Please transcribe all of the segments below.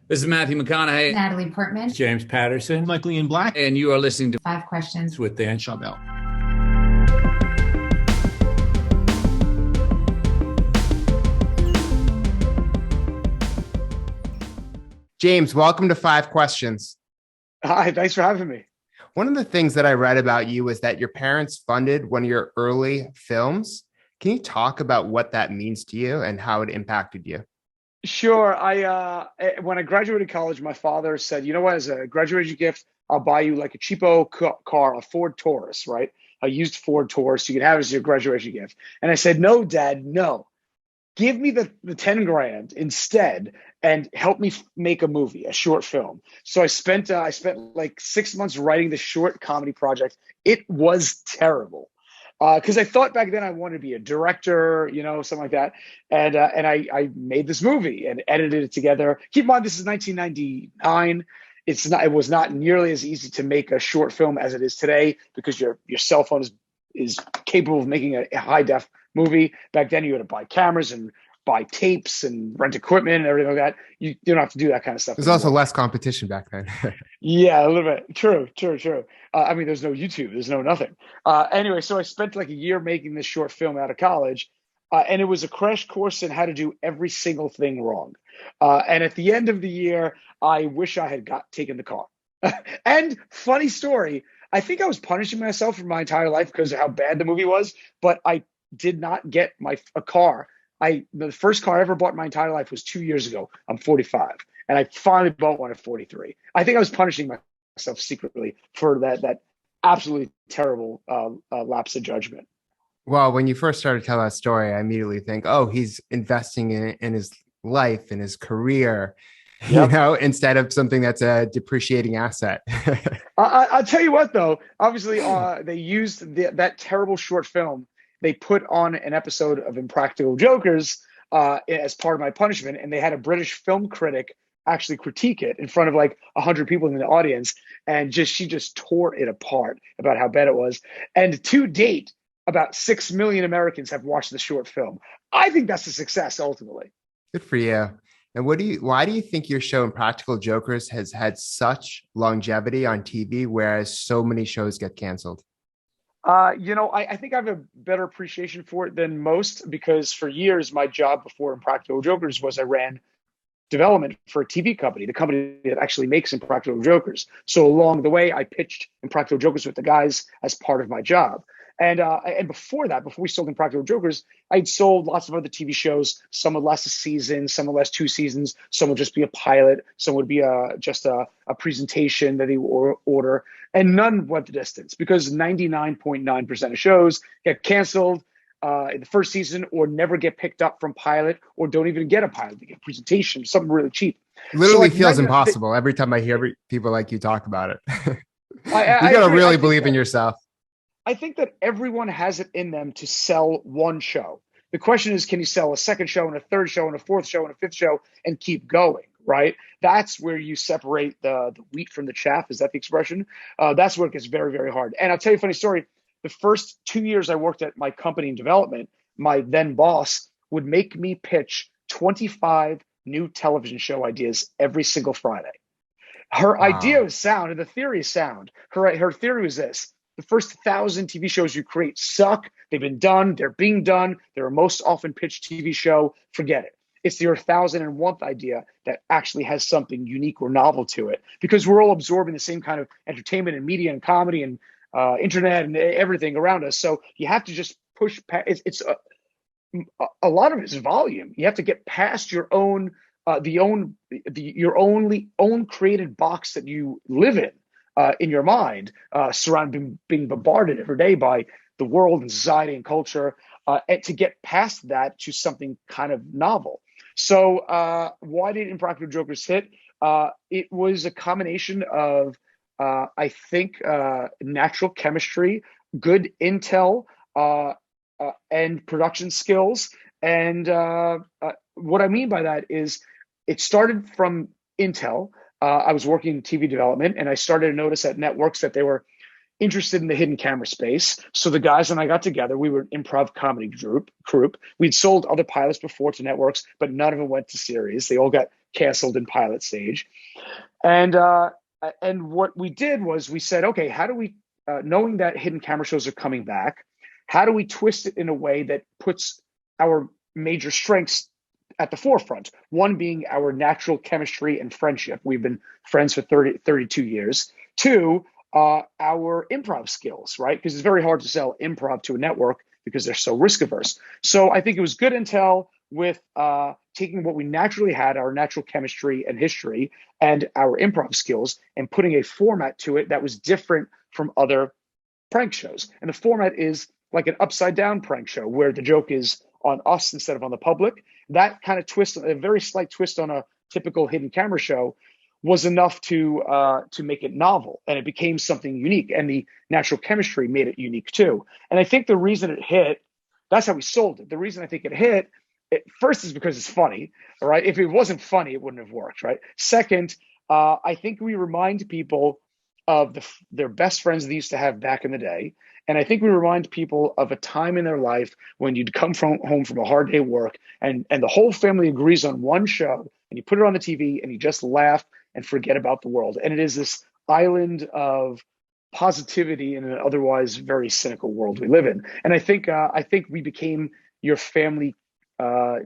This is Matthew McConaughey. Natalie Portman. James Patterson. Michael Ian Black. And you are listening to Five Questions with Dan Schawbel. James, welcome to Five Questions. Hi, thanks for having me. One of the things that I read about you was that your parents funded one of your early films. Can you talk about what that means to you and how it impacted you? Sure. When I graduated college, my father said, "You know what? As a graduation gift, I'll buy you like a cheapo car, a Ford Taurus, right? A used Ford Taurus. You can have it as your graduation gift." And I said, "No, Dad, no. Give me the 10 grand instead and help me make a movie, a short film." So I spent like 6 months writing this short comedy project. It was terrible. Because I thought back then I wanted to be a director, something like that. And I made this movie and edited it together. Keep in mind, this is 1999. It was not nearly as easy to make a short film as it is today because your cell phone is capable of making a high def movie. Back then you had to buy cameras and buy tapes and rent equipment and everything like that. You don't have to do that kind of stuff There's anymore. also less competition back then. Yeah, a little bit. True. There's no YouTube. There's no nothing. Anyway, so I spent like a year making this short film out of college, and it was a crash course in how to do every single thing wrong. And at the end of the year, I wish I had taken the car. And funny story, I think I was punishing myself for my entire life because of how bad the movie was, but I did not get a car. The first car I ever bought in my entire life was 2 years ago. I'm 45, and I finally bought one at 43. I think I was punishing myself secretly for that absolutely terrible lapse of judgment. Well, when you first started to tell that story, I immediately think, oh, he's investing in his life, in his career, Yep. instead of something that's a depreciating asset. I'll tell you what, though. Obviously, they used that terrible short film. They put on an episode of Impractical Jokers as part of my punishment, and they had a British film critic actually critique it in front of like 100 people in the audience, and she just tore it apart about how bad it was. And to date, about 6 million Americans have watched the short film. I think that's a success ultimately. Good for you. And why do you think your show Impractical Jokers has had such longevity on TV, whereas so many shows get canceled? I think I have a better appreciation for it than most because for years, my job before Impractical Jokers was I ran development for a TV company, the company that actually makes Impractical Jokers. So along the way, I pitched Impractical Jokers with the guys as part of my job. And before we sold Impractical Jokers, I'd sold lots of other TV shows. Some would last a season, some would last 2 seasons, some would just be a pilot, some would be just a presentation that they would order, and none went the distance because 99.9% of shows get canceled in the first season or never get picked up from pilot or don't even get a pilot. They get a presentation, something really cheap. Literally feels impossible every time I hear people like you talk about it. You I got to really believe in yourself. I think that everyone has it in them to sell one show. The question is, can you sell a second show and a third show and a fourth show and a fifth show and keep going, right? That's where you separate the wheat from the chaff. Is that the expression? That's where it gets very, very hard. And I'll tell you a funny story. The first 2 years I worked at my company in development, my then boss would make me pitch 25 new television show ideas every single Friday. Her idea was sound and the theory is sound. Her theory was this. The first 1,000 TV shows you create suck. They've been done. They're being done. They're a most often pitched TV show. Forget it. It's your 1,001th idea that actually has something unique or novel to it because we're all absorbing the same kind of entertainment and media and comedy and internet and everything around us. So you have to just push past. It's a lot of it is volume. You have to get past your own your own created box that you live in your mind, surrounded, being bombarded every day by the world and society and culture, and to get past that to something kind of novel. So why did Impractical Jokers hit? It was a combination of, I think, natural chemistry, good intel, and production skills. And what I mean by that is it started from intel. I was working in TV development, and I started to notice at networks that they were interested in the hidden camera space. So the guys and I got together. We were an improv comedy group. We'd sold other pilots before to networks, but none of them went to series. They all got canceled in pilot stage. And what we did was we said, okay, how do we, knowing that hidden camera shows are coming back, how do we twist it in a way that puts our major strengths at the forefront? One being our natural chemistry and friendship. We've been friends for 32 years. Two, our improv skills, right? Because it's very hard to sell improv to a network because they're so risk averse. So I think it was good intel with taking what we naturally had, our natural chemistry and history, and our improv skills, and putting a format to it that was different from other prank shows. And the format is like an upside down prank show where the joke is on us instead of on the public. That kind of twist, a very slight twist on a typical hidden camera show, was enough to make it novel, and it became something unique. And the natural chemistry made it unique too. And I think the reason it hit, that's how we sold it. The reason I think it hit, first is because it's funny, right? If it wasn't funny, it wouldn't have worked, right? Second, I think we remind people of their best friends they used to have back in the day. And I think we remind people of a time in their life when you'd come home from a hard day of work and the whole family agrees on one show, and you put it on the TV and you just laugh and forget about the world. And it is this island of positivity in an otherwise very cynical world we live in. And I think we became your family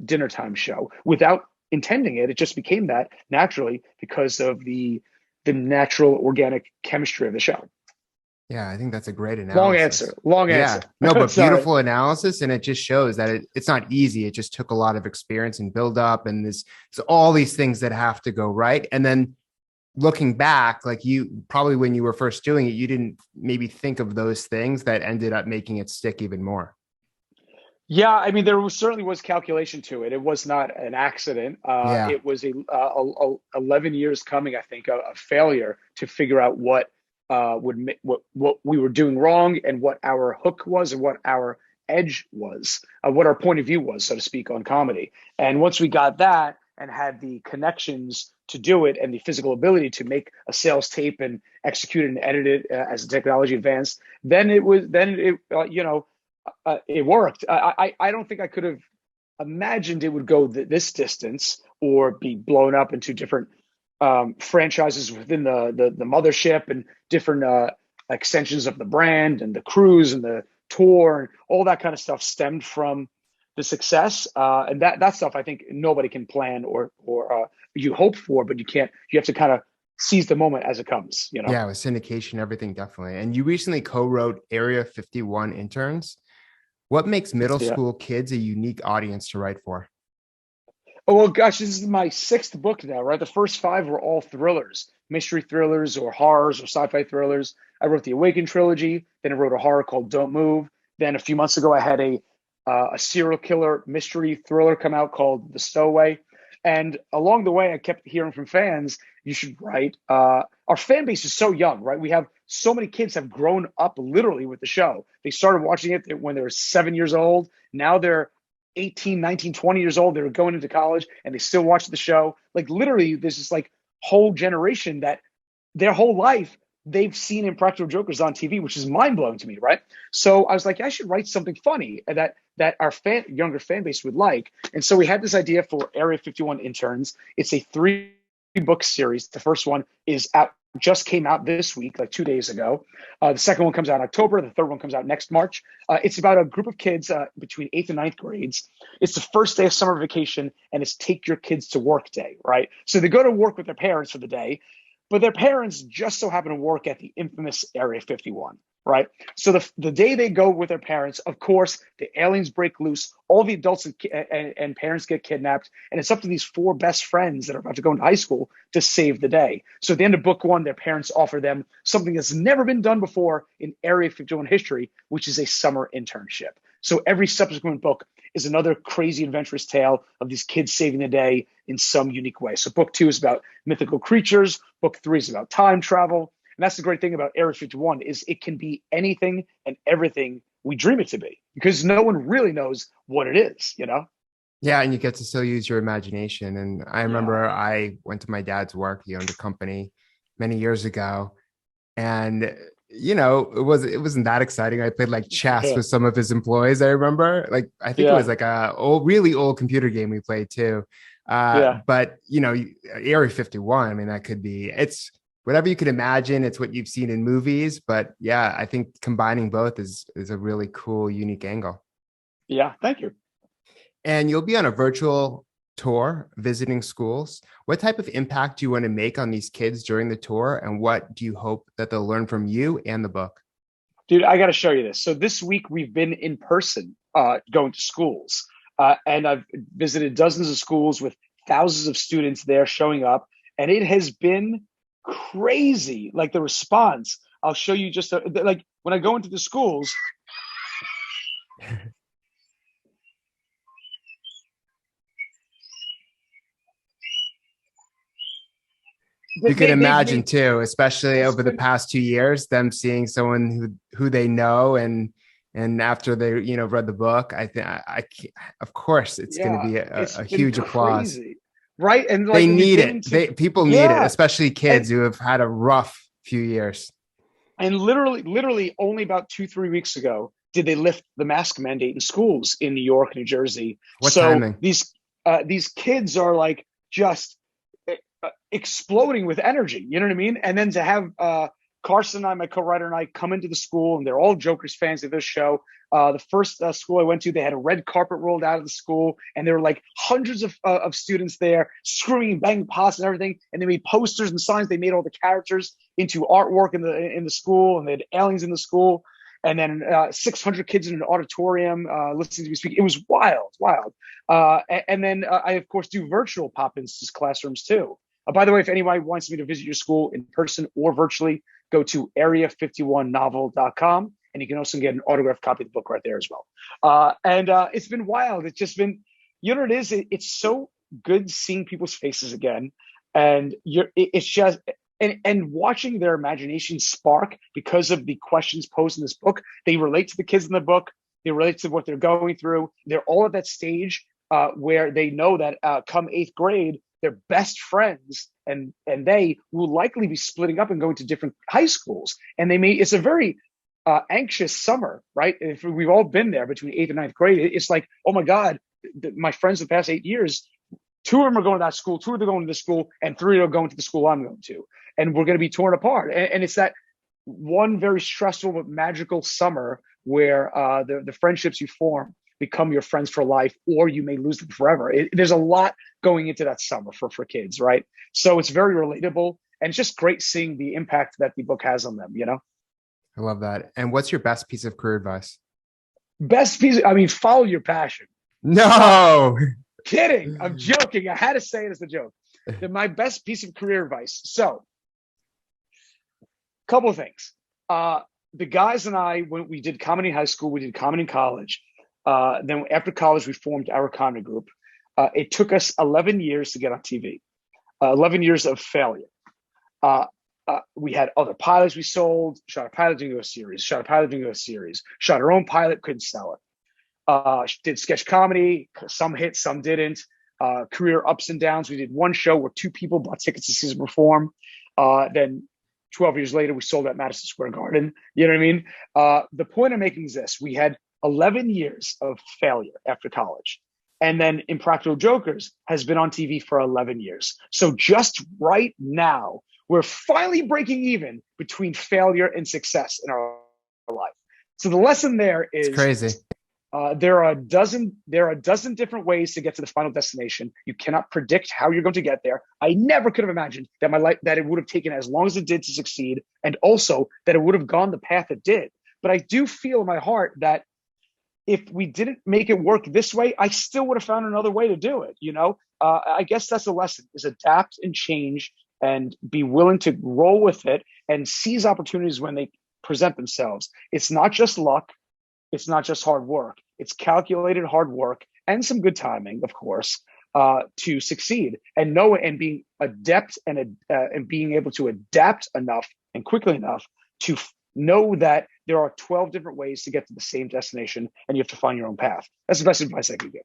dinner time show without intending it. It just became that naturally because of the natural organic chemistry of the show. Yeah, I think that's a great analysis. Long answer. No, but beautiful analysis. And it just shows that it's not easy. It just took a lot of experience and build up, and there's all these things that have to go right. And then looking back, like you probably, when you were first doing it, you didn't maybe think of those things that ended up making it stick even more. Yeah, I mean, certainly was calculation to it. It was not an accident. It was a 11 years coming, I think, a failure to figure out what we were doing wrong, and what our hook was, and what our edge was, what our point of view was, so to speak, on comedy. And once we got that and had the connections to do it and the physical ability to make a sales tape and execute it and edit it as the technology advanced, then it worked. I don't think I could have imagined it would go this distance or be blown up into different franchises within the mothership, and different extensions of the brand, and the cruise and the tour and all that kind of stuff stemmed from the success. And that stuff, I think nobody can plan or you hope for, but you have to kind of seize the moment as it comes, Yeah, with syndication, everything, definitely. And you recently co-wrote Area 51 Interns. What makes middle school kids a unique audience to write for? Oh, well, gosh, this is my 6th book now, right? The first 5 were all thrillers, mystery thrillers or horrors or sci-fi thrillers. I wrote the Awaken trilogy. Then I wrote a horror called Don't Move. Then a few months ago, I had a serial killer mystery thriller come out called The Stowaway. And along the way, I kept hearing from fans, you should write. Our fan base is so young, right? We have so many kids have grown up literally with the show. They started watching it when they were 7 years old. Now they're 18, 19, 20 years old. They're going into college and they still watch the show. Like literally, there's this like whole generation that their whole life they've seen Impractical Jokers on TV, which is mind blowing to me, right? So I was like, I should write something funny that our younger fan base would like. And so we had this idea for Area 51 Interns. It's a 3-book series. The first one is out, just came out this week, like 2 days ago. The second one comes out in October. The third one comes out next March. It's about a group of kids between 8th and 9th grades. It's the first day of summer vacation, and it's take your kids to work day, right? So they go to work with their parents for the day, but their parents just so happen to work at the infamous Area 51, right? So the day they go with their parents, of course, the aliens break loose, all the adults and parents get kidnapped, and it's up to these 4 best friends that are about to go into high school to save the day. So at the end of book 1, their parents offer them something that's never been done before in Area 51 history, which is a summer internship. So every subsequent book is another crazy adventurous tale of these kids saving the day in some unique way. So book 2 is about mythical creatures. Book 3 is about time travel. And that's the great thing about Area 51 is it can be anything and everything we dream it to be, because no one really knows what it is, Yeah, and you get to still use your imagination. And I remember I went to my dad's work. He owned a company many years ago. And it wasn't that exciting. I played like chess with some of his employees. I remember, I think it was like a really old computer game we played too. Yeah. But Area 51, I mean, that could be, it's whatever you could imagine. It's what you've seen in movies, but yeah, I think combining both is a really cool, unique angle. Yeah. Thank you. And you'll be on a virtual tour visiting schools. What type of impact do you want to make on these kids during the tour? And what do you hope that they'll learn from you and the book? Dude, I got to show you this. So this week we've been in person going to schools. And I've visited dozens of schools with thousands of students there showing up. And it has been crazy. Like the response, I'll show you just like when I go into the schools. You can imagine too, especially over the past 2 years, them seeing someone who they know and after they read the book. I think of course it's going to be a huge applause, right? And like they need it. People need it, especially kids who have had a rough few years. And literally only about 2-3 weeks ago did they lift the mask mandate in schools in New York, New Jersey. What timing? These kids are like just exploding with energy, you know what I mean? And then to have Carson and I, my co-writer, and I come into the school, and they're all Jokers fans of this show. The first school I went to, they had a red carpet rolled out of the school, and there were like hundreds of students there screaming, banging pots and everything. And they made posters and signs. They made all the characters into artwork in the school, and they had aliens in the school. And then 600 kids in an auditorium listening to me speak. It was wild. And then I, of course, do virtual pop-ins to classrooms too. By the way, if anybody wants me to visit your school in person or virtually, go to area51novel.com, and you can also get an autographed copy of the book right there as well. And it's been wild. It's just been, you know what it is? It's so good seeing people's faces again. And it's just, and watching their imagination spark because of the questions posed in this book. They relate to the kids in the book. They relate to what they're going through. They're all at that stage where they know that come 8th grade, they're best friends, and they will likely be splitting up and going to different high schools. And it's a very anxious summer, right? If we've all been there between 8th and 9th grade, it's like, oh my God, my friends the past 8 years, 2 of them are going to that school, 2 of them are going to this school, and 3 are going to the school I'm going to. And we're going to be torn apart. And it's that one very stressful but magical summer where the friendships you form become your friends for life, or you may lose them forever. There's a lot going into that summer for kids, right? So it's very relatable, and it's just great seeing the impact that the book has on them, I love that. And what's your best piece of career advice? Follow your passion. No. Kidding. I'm joking. I had to say it as a joke. My best piece of career advice. So, couple of things. The guys and I, when we did comedy in high school, we did comedy in college. Then after college, we formed our comedy group. It took us 11 years to get on TV, 11 years of failure. We had other pilots we sold, shot a pilot, didn't go to a series, shot a pilot, didn't go to a series, shot our own pilot, couldn't sell it. Did sketch comedy, some hit, some didn't. Career ups and downs. We did one show where 2 people bought tickets to see us perform. Then 12 years later, we sold at Madison Square Garden. You know what I mean? The point I'm making is this. We had 11 years of failure after college. And then Impractical Jokers has been on TV for 11 years. So just right now, we're finally breaking even between failure and success in our life. So the lesson there is it's crazy. There are a dozen different ways to get to the final destination. You cannot predict how you're going to get there. I never could have imagined that that it would have taken as long as it did to succeed, and also that it would have gone the path it did. But I do feel in my heart that if we didn't make it work this way, I still would have found another way to do it. I guess that's the lesson: is adapt and change, and be willing to roll with it and seize opportunities when they present themselves. It's not just luck. It's not just hard work. It's calculated hard work and some good timing, of course, to succeed. And being adept and being able to adapt enough and quickly enough to know that there are 12 different ways to get to the same destination, and you have to find your own path. That's the best advice I can give.